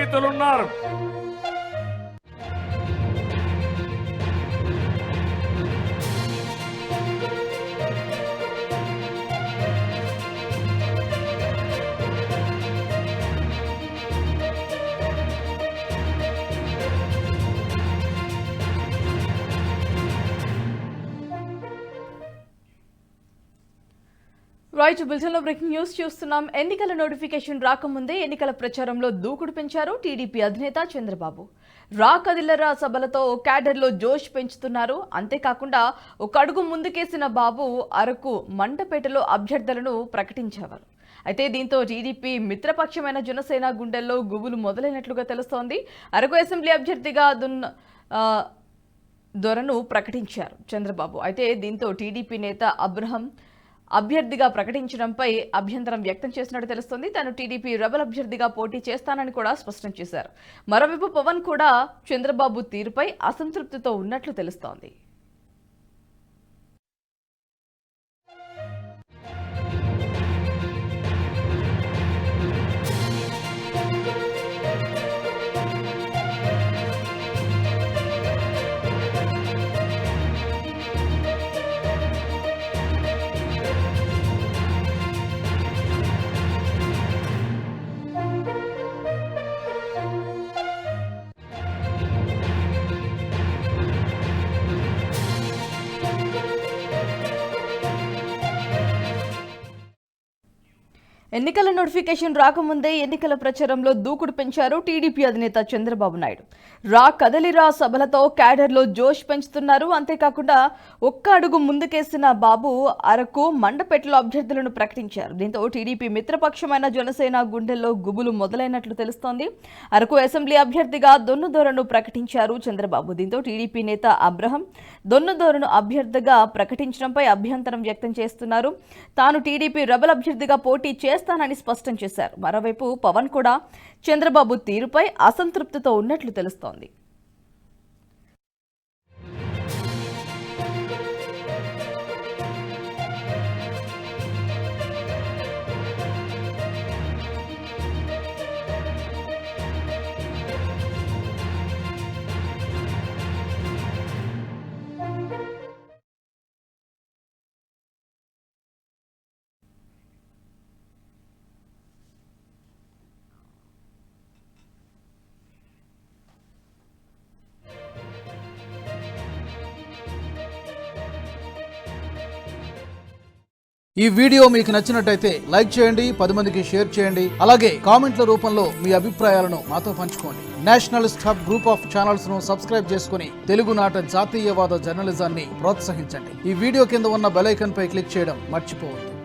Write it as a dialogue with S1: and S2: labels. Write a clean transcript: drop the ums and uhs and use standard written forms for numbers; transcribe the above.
S1: రైతులున్నారు.
S2: Right, బులెటిన్లో breaking news చూస్తున్నాం. ఎన్నికల నోటిఫికేషన్ రాకముందే ఎన్నికల ప్రచారంలో దూకుడు పెంచారు టీడీపీ అధినేత చంద్రబాబు. రా కదిలరా సభలతో క్యాడర్లో జోష్ పెంచుతున్నారు. అంతేకాకుండా ఒక అడుగు ముందుకేసిన బాబు అరకు మండపేటలో అభ్యర్థులను ప్రకటించేవారు. అయితే దీంతో టీడీపీ మిత్రపక్షమైన జనసేన గుండెల్లో గుబులు మొదలైనట్లుగా తెలుస్తోంది. అరకు అసెంబ్లీ అభ్యర్థిగా దొరను ప్రకటించారు చంద్రబాబు. అయితే దీంతో టీడీపీ నేత అబ్రహం అభ్యర్థిగా ప్రకటించడంపై అభ్యంతరం వ్యక్తం చేసినట్టు తెలుస్తోంది. తాను టీడీపీ రెబల్ అభ్యర్థిగా పోటీ చేస్తానని కూడా స్పష్టం చేశారు. మరోవైపు పవన్ కూడా చంద్రబాబు తీరుపై అసంతృప్తితో ఉన్నట్లు తెలుస్తోంది. ఎన్నికల నోటిఫికేషన్ రాకముందే ఎన్నికల ప్రచారంలో దూకుడు పెంచారు టీడీపీ అధినేత చంద్రబాబు నాయుడు. రా కదలిరా సభలతో క్యాడర్లో జోష్ పెంచుతున్నారు. అంతేకాకుండా ఒక్క అడుగు ముందుకేసిన బాబు అరకు మండపేటలో అభ్యర్థులను ప్రకటించారు. దీంతో టీడీపీ మిత్రపక్షమైన జనసేన గుండెల్లో గుబులు మొదలైనట్లు తెలుస్తోంది. అరకు అసెంబ్లీ అభ్యర్థిగా దొన్నుదొరను ప్రకటించారు చంద్రబాబు. దీంతో టీడీపీ నేత అబ్రహం దొన్నుదొరను అభ్యర్థిగా ప్రకటించడంపై అభ్యంతరం వ్యక్తం చేస్తున్నారు. తాను టీడీపీ రెబల్ అభ్యర్థిగా పోటీ చేస్తానని స్పష్టం చేశారు. మరోవైపు పవన్ కూడా చంద్రబాబు తీరుపై అసంతృప్తితో ఉన్నట్లు తెలుస్తోంది.
S3: ఈ వీడియో మీకు నచ్చినట్టయితే లైక్ చేయండి, 10 మందికి షేర్ చేయండి. అలాగే కామెంట్ల రూపంలో మీ అభిప్రాయాలను మాతో పంచుకోండి. Nationalist hub group of channels ను సబ్స్క్రైబ్ చేసుకుని తెలుగునాట జాతీయవాద జర్నలిజాన్ని ప్రోత్సహించండి. ఈ వీడియో కింద ఉన్న బెల్ ఐకాన్ పై క్లిక్ చేయడం మర్చిపోవద్దు.